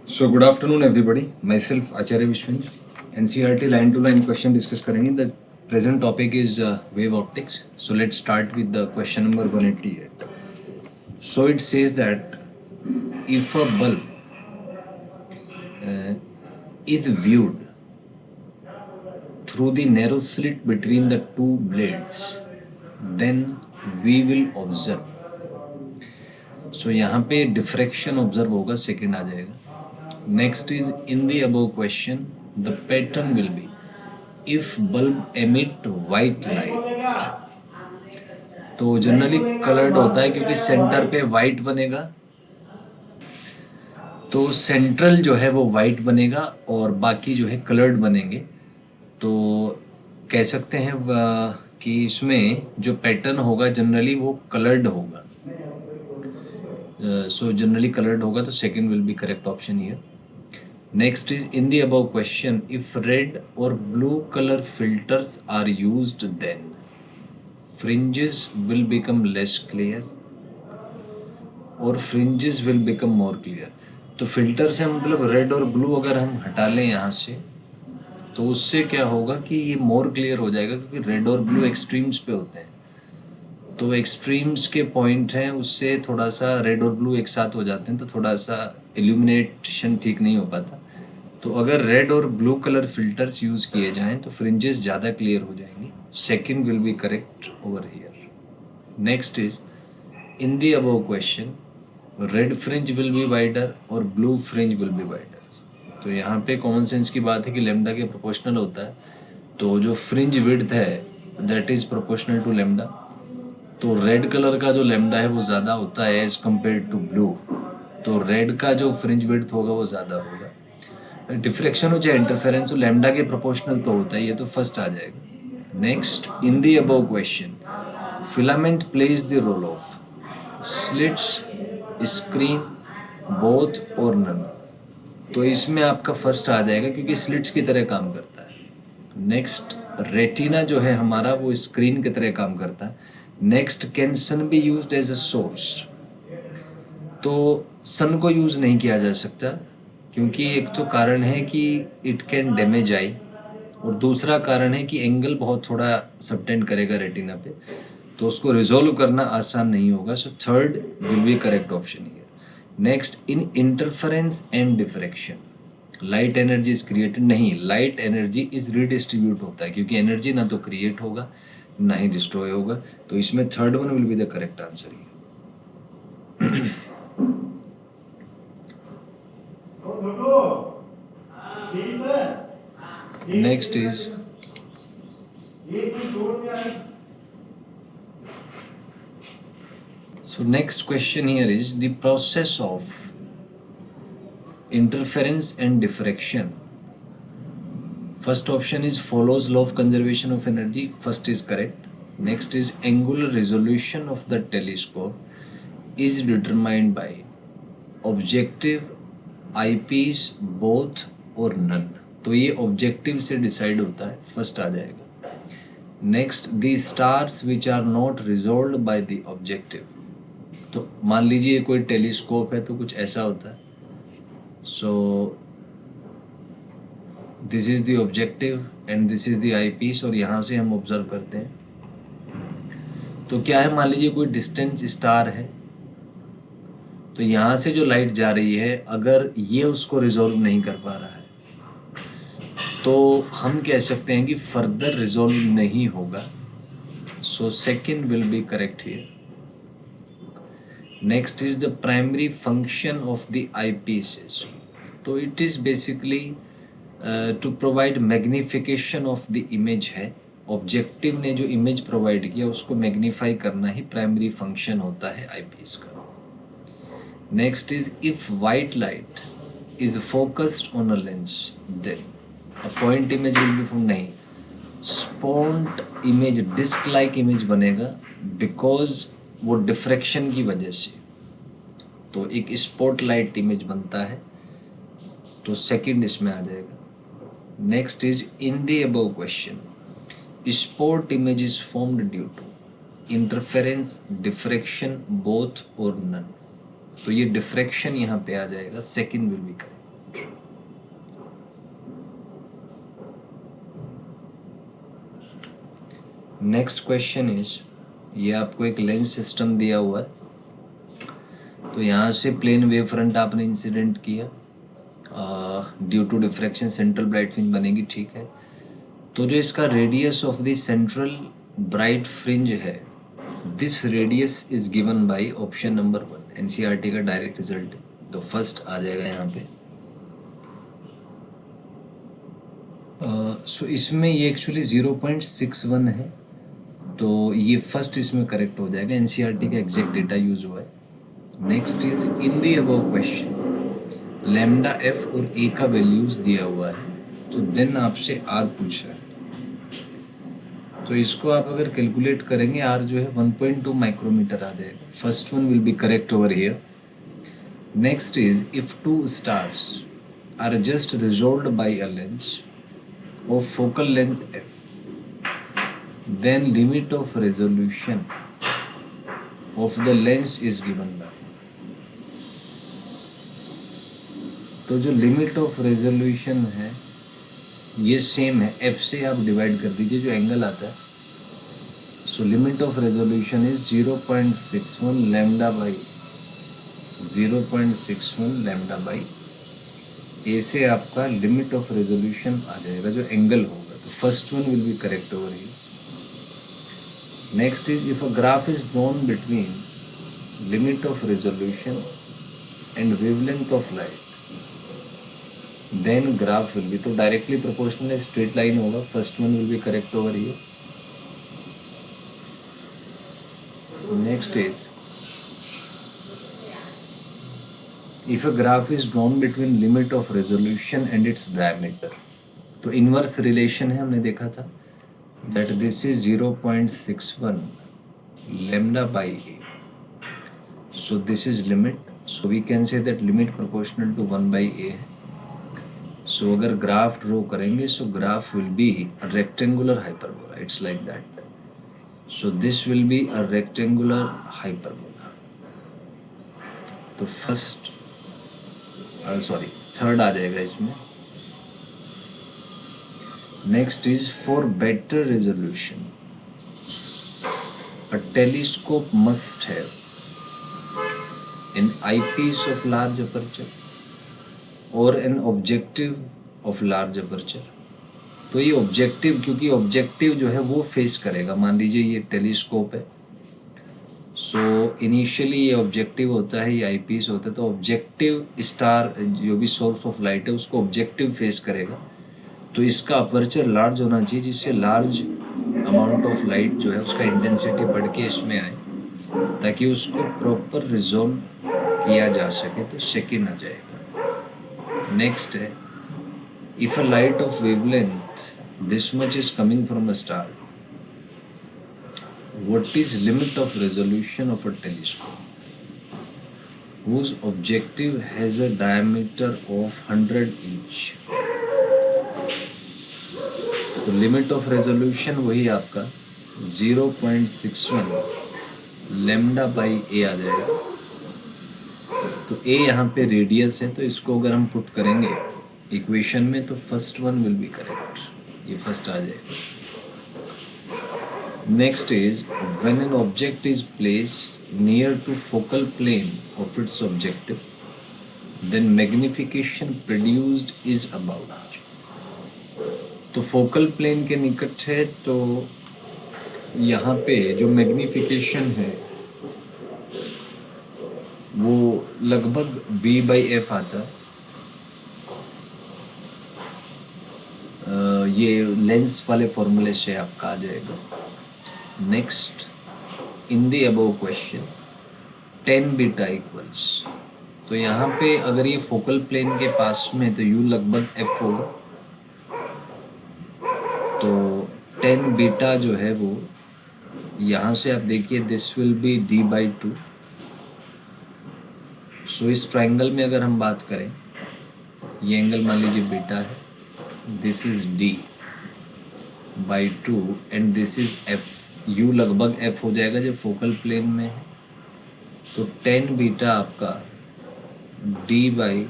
So good afternoon everybody. Myself Acharya Vishwan. NCERT line to line question discuss करेंगे. The present topic is wave optics. So let's start with the question number 188. So it says that if a bulb is viewed through the narrow slit between the two blades, then we will observe. So यहाँ पे diffraction observe होगा, second आ जाएगा. Next is in the above question, the pattern will be if bulb emit white light. तो generally coloured होता है क्योंकि centre पे white बनेगा, तो सेंट्रल जो है वो वाइट बनेगा और बाकी जो है कलर्ड बनेंगे. तो कह सकते हैं कि इसमें जो पैटर्न होगा जनरली वो कलर्ड होगा. सो जनरली कलर्ड होगा, तो second will be correct option here. Next is in the above question, if red or blue color filters are used, then fringes will become less clear or fringes will become more clear. तो filter से मतलब red और blue अगर हम हटा लें यहाँ से, तो उससे क्या होगा कि ये मोर क्लियर हो जाएगा, क्योंकि रेड और ब्लू एक्सट्रीम्स पे होते हैं. तो एक्सट्रीम्स के पॉइंट हैं, उससे थोड़ा सा रेड और ब्लू एक साथ हो जाते हैं, तो थोड़ा सा इल्यूमिनेशन ठीक नहीं हो पाता. तो अगर रेड और ब्लू कलर फिल्टर्स यूज़ किए जाएं तो फ्रिंजेस ज़्यादा क्लियर हो जाएंगी. Second will be correct over here. Next is in the above question, red fringe will be wider और blue fringe will be wider. तो यहाँ पे कॉमन सेंस की बात है कि लेमडा के प्रोपोर्शनल होता है, तो जो फ्रिंज विड्थ है that is proportional to lambda. तो रेड कलर का जो लेमडा है वो ज़्यादा होता है एज़ कम्पेयर टू ब्लू, तो रेड का जो फ्रिंज विड्थ होगा वो ज़्यादा होगा. डिफ्रेक्शन हो चाहे इंटरफेरेंस हो, लैम्डा के प्रोपोर्शनल तो होता है, ये तो फर्स्ट आ जाएगा. Next in the above question, filament plays the role of slits, screen, both और नन. तो इसमें आपका फर्स्ट आ जाएगा क्योंकि स्लिट्स की तरह काम करता है. नेक्स्ट रेटिना जो है हमारा वो स्क्रीन की तरह काम करता है. Next can sun be used as a source. तो सन को यूज़ नहीं किया जा सकता, क्योंकि एक तो कारण है कि इट कैन डैमेज आई, और दूसरा कारण है कि एंगल बहुत थोड़ा सबटेंड करेगा रेटिना पे, तो उसको रिजोल्व करना आसान नहीं होगा. So third will be correct option here. Next in interference and diffraction, light energy is created. नहीं, लाइट एनर्जी इज रीडिस्ट्रीब्यूट होता है, क्योंकि एनर्जी ना तो क्रिएट होगा ना ही डिस्ट्रॉय होगा. तो इसमें third one will be the correct answer here. Next is so next question here is the process of interference and diffraction. First option is follows law of conservation of energy. First is correct. Next is angular resolution of the telescope is determined by objective, eyepiece, both or none. तो ये objective से decide होता है, first आ जाएगा. Next the stars which are not resolved by the objective. तो मान लीजिए कोई टेलीस्कोप है तो कुछ ऐसा होता है. So this is the objective and this is the eyepiece, और यहाँ से हम ऑब्जर्व करते हैं. तो क्या है, मान लीजिए कोई डिस्टेंस स्टार है, तो यहाँ से जो लाइट जा रही है अगर ये उसको रिजॉल्व नहीं कर पा रहा है, तो हम कह सकते हैं कि फर्दर रिजॉल्व नहीं होगा. So second will be correct here. Next is the primary function of the eye pieces. तो it is basically to provide magnification of the image है. ऑब्जेक्टिव ने जो इमेज प्रोवाइड किया उसको मैग्नीफाई करना ही प्राइमरी फंक्शन होता है आई पीस का. Next is if white light is focused on a lens, then a point image will be from. नहीं, spot image, disc like image बनेगा, बिकॉज वो डिफ्रैक्शन की वजह से. तो एक स्पॉट लाइट इमेज बनता है, तो सेकंड इसमें आ जाएगा. Next is in the above question, spot image is formed due to interference, diffraction, both और नन. तो ये डिफ्रैक्शन यहाँ पे आ जाएगा, second will be correct. Next question is, ये आपको एक लेंस सिस्टम दिया हुआ है, तो यहाँ से प्लेन वेव फ्रंट आपने इंसिडेंट किया, due to diffraction central bright fringe बनेगी, ठीक है। तो जो इसका radius of the central bright fringe है, this radius is given by option number 1, NCERT का डायरेक्ट रिजल्ट है, तो फर्स्ट आ जाएगा यहाँ पे। सो इसमें ये एक्चुअली 0.61 है, तो ये फर्स्ट इसमें करेक्ट हो जाएगा, एनसीईआरटी का एग्जैक्ट डेटा यूज हुआ है। Next is in the above question lambda F और ए का वैल्यूज दिया हुआ है, तो देन आपसे आर पूछा है, तो इसको आप अगर कैलकुलेट करेंगे आर जो है 1.2 माइक्रोमीटर आ जाएगा। First one will be correct over here. Next is if two stars are just resolved by a lens of focal length f, then limit of resolution of the lens is given by, तो जो limit of resolution है ये same है, f से आप divide कर दीजिए जो एंगल आता है। So limit of resolution is 0.61 lambda by 0.61 lambda by A से आपका लिमिट ऑफ रेजोल्यूशन आ जाएगा जो एंगल होगा, तो first one will be correct over here. Next is if a graph is drawn between limit of resolution and wavelength of light, then graph will be, तो directly proportional है, straight line होगा, first one will be correct over here. Next is if a graph is drawn between limit of resolution and its diameter, तो inverse relation है, हमने देखा था that this is 0.61 lambda by a, so this is limit, so we can say that limit proportional to 1 by a है। so अगर graph draw करेंगे so graph will be a rectangular hyperbola, it's like that, so this will be a rectangular hyperbola, तो first sorry third आ जाएगा इसमें। Next is for better resolution a telescope must have an eyepiece of large aperture और an objective of large aperture, तो ये objective, क्योंकि objective जो है वो फेस करेगा, मान लीजिए ये टेलीस्कोप है, सो इनिशियली ये ऑब्जेक्टिव होता है, ये आईपीस होता है, तो ऑब्जेक्टिव स्टार जो भी सोर्स ऑफ लाइट है उसको ऑब्जेक्टिव फेस करेगा, तो इसका अपर्चर लार्ज होना चाहिए जिससे लार्ज अमाउंट ऑफ लाइट जो है उसका इंटेंसिटी बढ़ के इसमें आए, ताकि उसको प्रॉपर रिजॉल्व किया जा सके, तो सेकेंड आ जाएगा। नेक्स्ट है if a light of wavelength this much is coming from a star, what is limit of resolution of a telescope whose objective has a diameter of 100 inch, तो limit of resolution वही आपका 0.61 lambda by ए आ जाएगा, तो ए यहाँ पे radius है, तो इसको अगर हम पुट करेंगे इक्वेशन में तो first one will be correct, ये फर्स्ट आ जाएगा। Next is when an object is placed near to focal plane of its objective, then magnification produced is about, तो फोकल प्लेन के निकट है, तो यहाँ पे जो मैग्निफिकेशन है वो लगभग v/f आता है, ये लेंस वाले फॉर्मूले से आपका आ जाएगा। Next in the above question tan beta equals, तो यहाँ पे अगर ये फोकल प्लेन के पास में तो u लगभग f होगा, तो tan बीटा जो है वो यहाँ से आप देखिए दिस विल बी d/2, सो इस ट्राइंगल में अगर हम बात करें, ये एंगल मान लीजिए बीटा है, this is d/2 and this is f, u लगभग f हो जाएगा जब फोकल प्लेन में है, तो tan बीटा आपका d/2